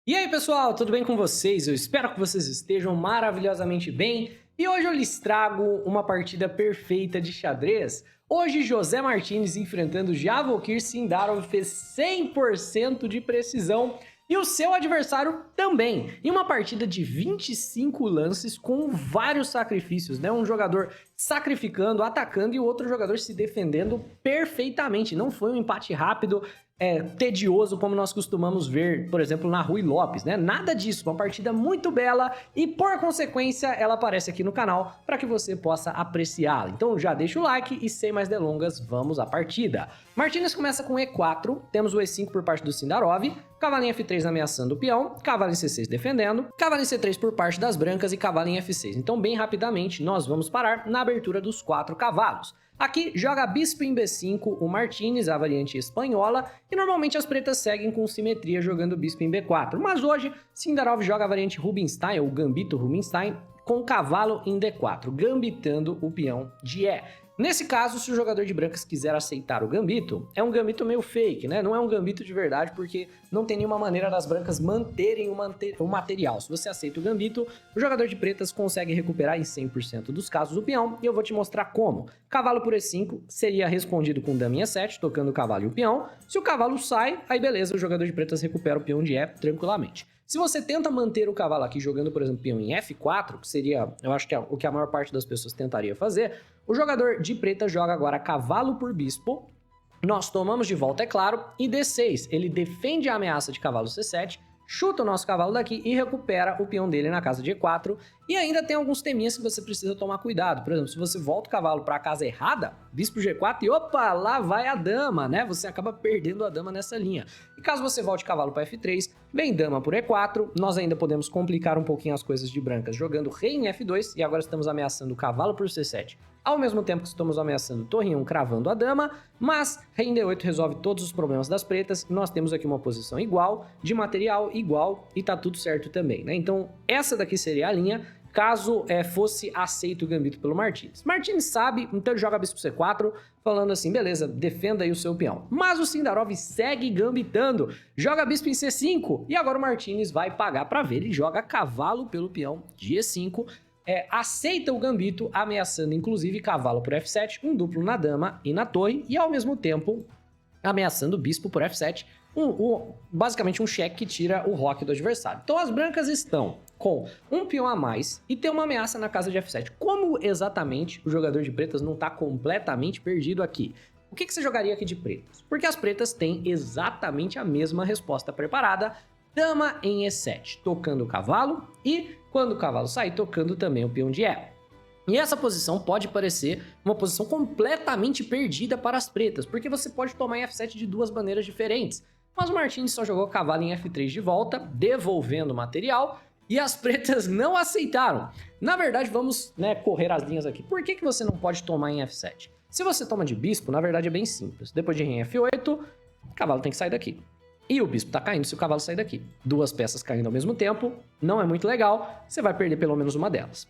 E aí pessoal, tudo bem com vocês? Eu espero que vocês estejam maravilhosamente bem e hoje eu lhes trago uma partida perfeita de xadrez. Hoje José Martins enfrentando Javokir Sindarov fez 100% de precisão e o seu adversário também, em uma partida de 25 lances com vários sacrifícios, né? Um jogador sacrificando, atacando e o outro jogador se defendendo perfeitamente. Não foi um empate rápido, tedioso como nós costumamos ver, por exemplo, na Ruy Lopes, né? Nada disso, uma partida muito bela e, por consequência, ela aparece aqui no canal para que você possa apreciá-la. Então já deixa o like e, sem mais delongas, vamos à partida. Martínez começa com E4, temos o E5 por parte do Sindarov, cavalo em F3 ameaçando o peão, cavalo em C6 defendendo, cavalo em C3 por parte das brancas e cavalo em F6. Então, bem rapidamente, nós vamos parar na abertura dos 4 cavalos. Aqui joga bispo em B5 o Martínez, a variante espanhola, e normalmente as pretas seguem com simetria jogando bispo em B4. Mas hoje, Sindarov joga a variante Rubinstein, ou gambito Rubinstein, com cavalo em D4, gambitando o peão de E. Nesse caso, se o jogador de brancas quiser aceitar o gambito, é um gambito meio fake, né? Não é um gambito de verdade, porque não tem nenhuma maneira das brancas manterem o material. Se você aceita o gambito, o jogador de pretas consegue recuperar em 100% dos casos o peão, e eu vou te mostrar como. Cavalo por E5 seria respondido com dama em E7, tocando o cavalo e o peão. Se o cavalo sai, aí beleza, o jogador de pretas recupera o peão de E tranquilamente. Se você tenta manter o cavalo aqui jogando, por exemplo, peão em F4, que seria, eu acho que é o que a maior parte das pessoas tentaria fazer, o jogador de preta joga agora cavalo por bispo, nós tomamos de volta, é claro, e D6. Ele defende a ameaça de cavalo C7, chuta o nosso cavalo daqui e recupera o peão dele na casa de E4. E ainda tem alguns teminhas que você precisa tomar cuidado. Por exemplo, se você volta o cavalo para a casa errada, bispo G4 e opa, lá vai a dama, né? Você acaba perdendo a dama nessa linha. E caso você volte cavalo para F3, vem dama por E4, nós ainda podemos complicar um pouquinho as coisas de brancas jogando rei em F2 e agora estamos ameaçando o cavalo por C7. Ao mesmo tempo que estamos ameaçando torre em 1 cravando a dama, mas rei em D8 resolve todos os problemas das pretas, nós temos aqui uma posição igual, de material igual e tá tudo certo também, né? Então essa daqui seria a linha, caso fosse aceito o gambito pelo Martínez. Martínez sabe, então ele joga bispo C4, falando assim, beleza, defenda aí o seu peão. Mas o Sindarov segue gambitando, joga bispo em C5, e agora o Martínez vai pagar para ver, ele joga cavalo pelo peão de E5, aceita o gambito, ameaçando inclusive cavalo por F7, um duplo na dama e na torre, e ao mesmo tempo ameaçando o bispo por F7, basicamente um cheque que tira o roque do adversário. Então as brancas estão com um peão a mais e tem uma ameaça na casa de F7. Como exatamente o jogador de pretas não está completamente perdido aqui? O que você jogaria aqui de pretas? Porque as pretas têm exatamente a mesma resposta preparada, dama em E7, tocando o cavalo e, quando o cavalo sair, tocando também o peão de E. E essa posição pode parecer uma posição completamente perdida para as pretas, porque você pode tomar em F7 de duas maneiras diferentes. Mas o Martínez só jogou cavalo em F3 de volta, devolvendo o material, e as pretas não aceitaram. Na verdade, vamos correr as linhas aqui. Por que você não pode tomar em F7? Se você toma de bispo, na verdade é bem simples. Depois de rei em F8, o cavalo tem que sair daqui. E o bispo tá caindo se o cavalo sair daqui. Duas peças caindo ao mesmo tempo, não é muito legal, você vai perder pelo menos uma delas.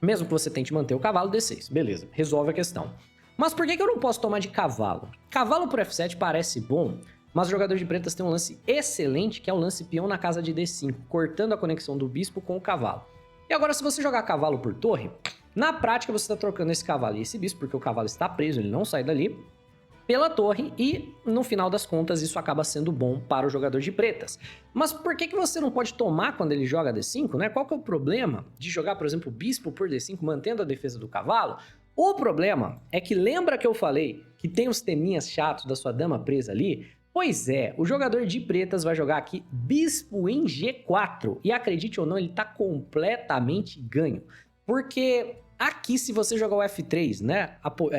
Mesmo que você tente manter o cavalo, D6. Beleza, resolve a questão. Mas por que eu não posso tomar de cavalo? Cavalo por F7 parece bom, mas o jogador de pretas tem um lance excelente, que é o lance peão na casa de D5, cortando a conexão do bispo com o cavalo. E agora, se você jogar cavalo por torre, na prática você está trocando esse cavalo e esse bispo, porque o cavalo está preso, ele não sai dali, pela torre, e no final das contas isso acaba sendo bom para o jogador de pretas. Mas por que você não pode tomar quando ele joga D5, né? Qual que é o problema de jogar, por exemplo, bispo por D5, mantendo a defesa do cavalo? O problema é que lembra que eu falei que tem os teminhas chatos da sua dama presa ali? Pois é, o jogador de pretas vai jogar aqui bispo em G4, e acredite ou não, ele tá completamente ganho, porque aqui se você jogar o F3, né,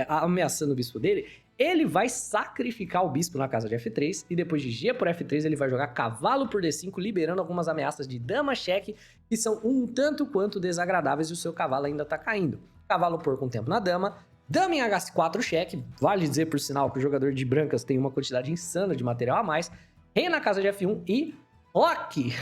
ameaçando o bispo dele, ele vai sacrificar o bispo na casa de F3 e depois de G por F3 ele vai jogar cavalo por D5, liberando algumas ameaças de dama cheque que são um tanto quanto desagradáveis e o seu cavalo ainda tá caindo. Cavalo por com tempo na dama, dama em H4 cheque, vale dizer por sinal que o jogador de brancas tem uma quantidade insana de material a mais, rei na casa de F1 e roque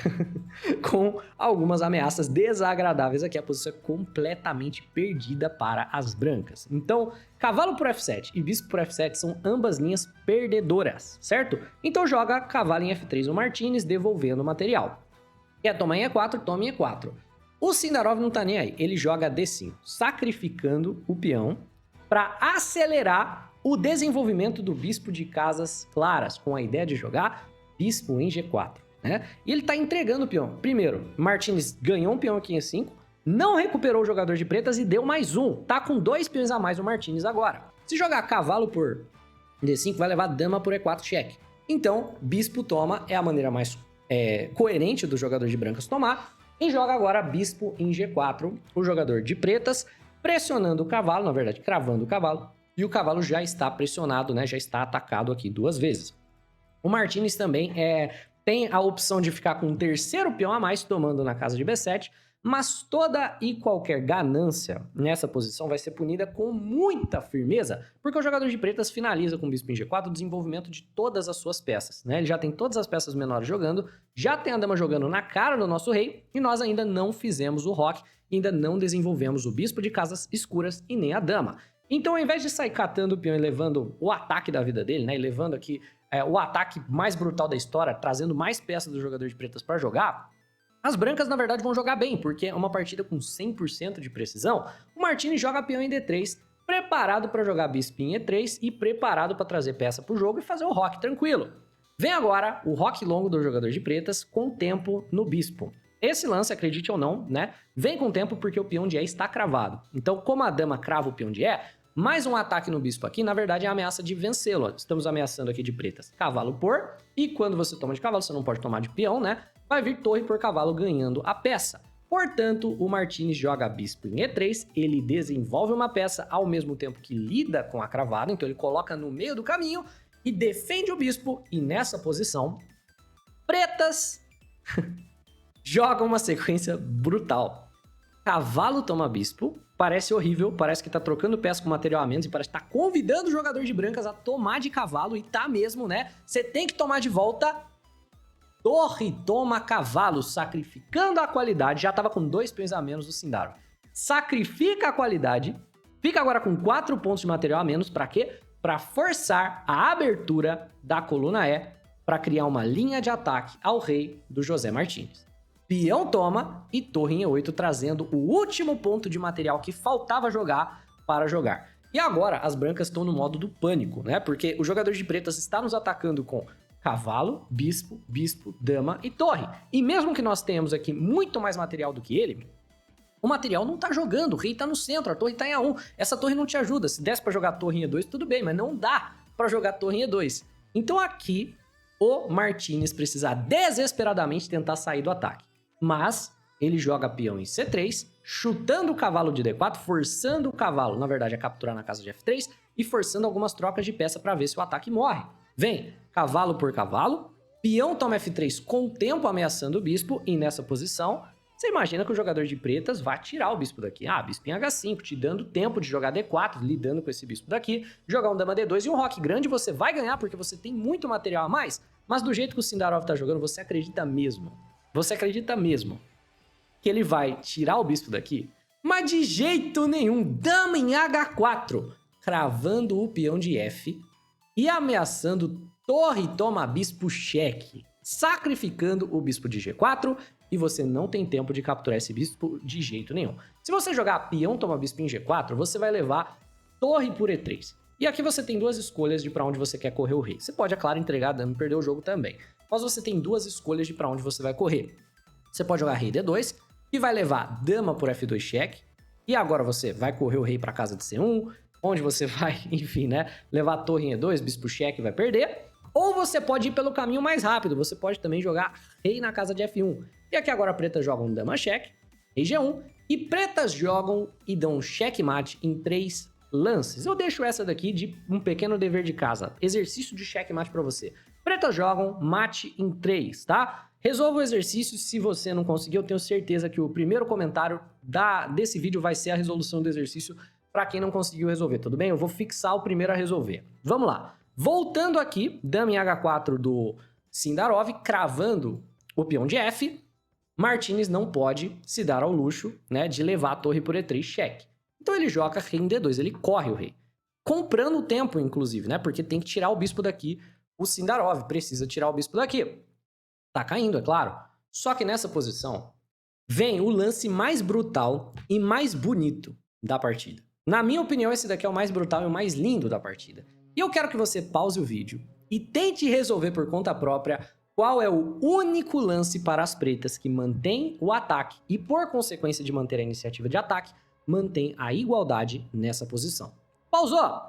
com algumas ameaças desagradáveis aqui, a posição é completamente perdida para as brancas. Então, cavalo por F7 e bispo por F7 são ambas linhas perdedoras, certo? Então joga cavalo em F3 o Martínez, devolvendo o material. Quer tomar em E4? Toma em E4. O Sindarov não tá nem aí, ele joga D5, sacrificando o peão para acelerar o desenvolvimento do bispo de casas claras, com a ideia de jogar bispo em G4, né? E ele tá entregando o peão. Primeiro, Martínez ganhou um peão aqui em E5, não recuperou o jogador de pretas e deu mais um. Tá com 2 peões a mais o Martínez agora. Se jogar cavalo por D5, vai levar dama por E4 cheque. Então, bispo toma é a maneira mais coerente do jogador de brancas tomar. E joga agora bispo em G4, o jogador de pretas, pressionando o cavalo, na verdade, cravando o cavalo. E o cavalo já está pressionado, né? Já está atacado aqui 2 vezes. O Martínez também tem a opção de ficar com um terceiro peão a mais, tomando na casa de B7, mas toda e qualquer ganância nessa posição vai ser punida com muita firmeza, porque o jogador de pretas finaliza com o bispo em G4 o desenvolvimento de todas as suas peças, né? Ele já tem todas as peças menores jogando, já tem a dama jogando na cara do nosso rei, e nós ainda não fizemos o roque, ainda não desenvolvemos o bispo de casas escuras e nem a dama. Então, ao invés de sair catando o peão e levando o ataque da vida dele, né, e levando aqui o ataque mais brutal da história, trazendo mais peças do jogador de pretas para jogar, as brancas, na verdade, vão jogar bem, porque é uma partida com 100% de precisão. O Martínez joga peão em D3, preparado para jogar bispo em E3 e preparado para trazer peça para o jogo e fazer o roque tranquilo. Vem agora o roque longo do jogador de pretas com tempo no bispo. Esse lance, acredite ou não, né, vem com tempo porque o peão de E está cravado. Então, como a dama crava o peão de E, mais um ataque no bispo aqui, na verdade, é a ameaça de vencê-lo. Estamos ameaçando aqui de pretas cavalo por, e quando você toma de cavalo, você não pode tomar de peão, né? Vai vir torre por cavalo ganhando a peça. Portanto, o Martínez joga bispo em E3, ele desenvolve uma peça ao mesmo tempo que lida com a cravada, então ele coloca no meio do caminho e defende o bispo, e nessa posição, pretas jogam uma sequência brutal. Cavalo toma bispo, parece horrível, parece que tá trocando peça com material a menos e parece que tá convidando o jogador de brancas a tomar de cavalo, e tá mesmo, né? Você tem que tomar de volta. Torre toma cavalo, sacrificando a qualidade, já tava com 2 peões a menos do Sindarov. Sacrifica a qualidade, fica agora com 4 pontos de material a menos, pra quê? Pra forçar a abertura da coluna E, pra criar uma linha de ataque ao rei do José Martínez. Peão toma e torre em E8, trazendo o último ponto de material que faltava jogar para jogar. E agora as brancas estão no modo do pânico, né? Porque o jogador de pretas está nos atacando com cavalo, bispo, bispo, dama e torre. E mesmo que nós tenhamos aqui muito mais material do que ele, o material não tá jogando, o rei tá no centro, a torre tá em A1. Essa torre não te ajuda. Se desse pra jogar torre em E2, tudo bem, mas não dá pra jogar torre em E2. Então aqui, o Martínez precisa desesperadamente tentar sair do ataque. Mas ele joga peão em C3, chutando o cavalo de D4, forçando o cavalo, na verdade, a capturar na casa de F3 e forçando algumas trocas de peça para ver se o ataque morre. Vem, cavalo por cavalo, peão toma F3 com o tempo ameaçando o bispo, e nessa posição, você imagina que o jogador de pretas vai tirar o bispo daqui. Ah, bispo em H5, te dando tempo de jogar D4, lidando com esse bispo daqui, jogar um dama D2 e um roque grande você vai ganhar porque você tem muito material a mais, mas do jeito que o Sindarov tá jogando, você acredita mesmo? Você acredita mesmo que ele vai tirar o bispo daqui? Mas de jeito nenhum, dama em H4, cravando o peão de F e ameaçando torre toma bispo cheque, sacrificando o bispo de G4, e você não tem tempo de capturar esse bispo de jeito nenhum. Se você jogar peão toma bispo em G4, você vai levar torre por E3. E aqui você tem 2 escolhas de para onde você quer correr o rei. Você pode, é claro, entregar a dama e perder o jogo também. Mas você tem 2 escolhas de para onde você vai correr. Você pode jogar rei D2, que vai levar dama por F2 cheque, e agora você vai correr o rei para casa de C1, onde você vai, enfim, né, levar torre em E2, bispo cheque, vai perder. Ou você pode ir pelo caminho mais rápido, você pode também jogar rei na casa de F1. E aqui agora pretas jogam dama cheque, rei G1, e pretas jogam e dão checkmate em 3 lances. Eu deixo essa daqui de um pequeno dever de casa, exercício de checkmate para você. Pretas jogam mate em 3, tá? Resolva o exercício, se você não conseguir, eu tenho certeza que o primeiro comentário desse vídeo vai ser a resolução do exercício para quem não conseguiu resolver, tudo bem? Eu vou fixar o primeiro a resolver. Vamos lá. Voltando aqui, dama em H4 do Sindarov, cravando o peão de F, Martínez não pode se dar ao luxo, né, de levar a torre por E3 cheque. Então ele joga rei em D2, ele corre o rei. Comprando o tempo, inclusive, né, porque tem que tirar o bispo daqui. O Sindarov precisa tirar o bispo daqui. Tá caindo, é claro. Só que nessa posição vem o lance mais brutal e mais bonito da partida. Na minha opinião, esse daqui é o mais brutal e o mais lindo da partida. E eu quero que você pause o vídeo e tente resolver por conta própria qual é o único lance para as pretas que mantém o ataque e, por consequência de manter a iniciativa de ataque, mantém a igualdade nessa posição. Pausou?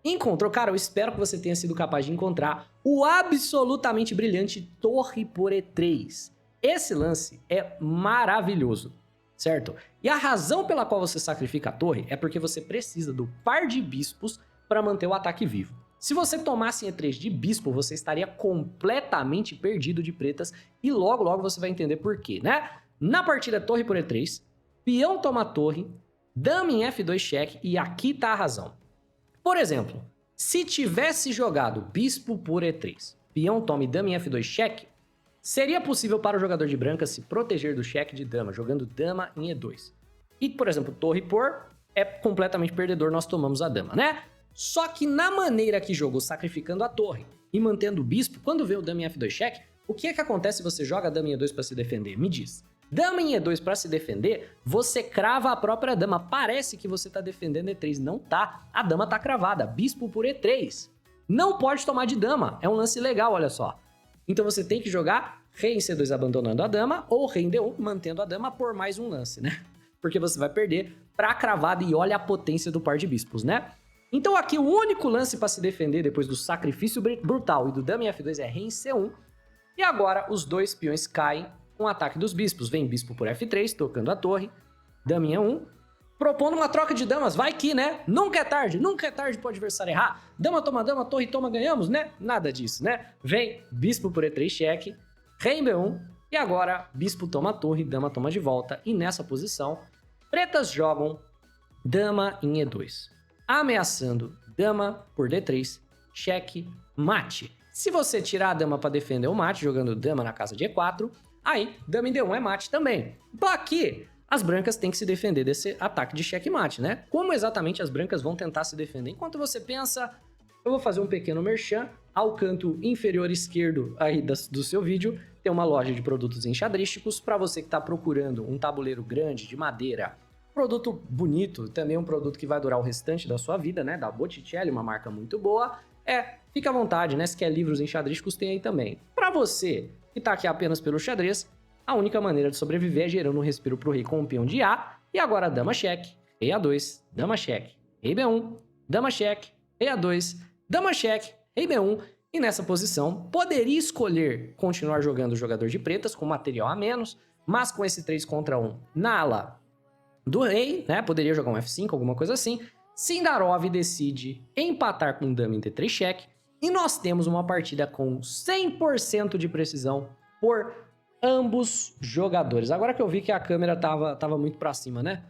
Encontrou? Cara, eu espero que você tenha sido capaz de encontrar o absolutamente brilhante Torre por E3. Esse lance é maravilhoso, certo? E a razão pela qual você sacrifica a torre é porque você precisa do par de bispos para manter o ataque vivo. Se você tomasse em E3 de bispo, você estaria completamente perdido de pretas e logo você vai entender por quê, né? Na partida torre por E3, peão toma torre, dama em F2 cheque e aqui tá a razão. Por exemplo, se tivesse jogado bispo por E3, peão toma e dama em F2 cheque, seria possível para o jogador de branca se proteger do cheque de dama, jogando dama em E2. E, por exemplo, torre por é completamente perdedor, nós tomamos a dama, né? Só que na maneira que jogou sacrificando a torre e mantendo o bispo, quando vê o dama em F2 cheque, o que é que acontece se você joga a dama em E2 para se defender? Me diz. Dama em E2 para se defender, você crava a própria dama. Parece que você tá defendendo E3, não tá. A dama tá cravada, bispo por E3. Não pode tomar de dama, é um lance legal, olha só. Então você tem que jogar rei em C2 abandonando a dama ou rei em D1 mantendo a dama por mais um lance, né? Porque você vai perder pra cravada e olha a potência do par de bispos, né? Então aqui o único lance para se defender depois do sacrifício brutal e do dama em F2 é rei em C1. E agora os dois peões caem com o ataque dos bispos. Vem bispo por F3, tocando a torre, dama em E1, propondo uma troca de damas, vai que, né? Nunca é tarde pro adversário errar. Dama, torre toma, ganhamos, né? Nada disso, né? Vem bispo por E3 cheque, rei em B1, e agora bispo toma a torre, dama toma de volta. E nessa posição, pretas jogam dama em E2. Ameaçando dama por D3, cheque, mate. Se você tirar a dama para defender o mate, jogando dama na casa de E4, aí dama em D1 é mate também. Aqui, as brancas têm que se defender desse ataque de cheque-mate, né? Como exatamente as brancas vão tentar se defender? Enquanto você pensa, eu vou fazer um pequeno merchan. Ao canto inferior esquerdo aí do seu vídeo, tem uma loja de produtos enxadrísticos para você que está procurando um tabuleiro grande de madeira. Produto bonito, também um produto que vai durar o restante da sua vida, né? Da Botticelli, uma marca muito boa. Fica à vontade, né? Se quer livros enxadrísticos, tem aí também. Para você que tá aqui apenas pelo xadrez, a única maneira de sobreviver é gerando um respiro pro rei com o peão de A. E agora dama cheque, rei A2, dama cheque, rei B1, dama cheque, rei A2, dama cheque, rei B1. E nessa posição, poderia escolher continuar jogando o jogador de pretas com material a menos, mas com esse 3 contra 1 na ala do rei, né? Poderia jogar um F5, alguma coisa assim. Sindarov decide empatar com dama em D3 cheque. E nós temos uma partida com 100% de precisão por ambos jogadores. Agora que eu vi que a câmera tava muito pra cima, né?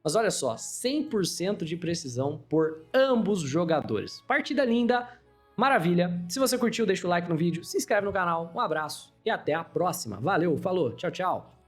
Mas olha só, 100% de precisão por ambos jogadores. Partida linda, maravilha. Se você curtiu, deixa o like no vídeo, se inscreve no canal. Um abraço e até a próxima. Valeu, falou, tchau, tchau.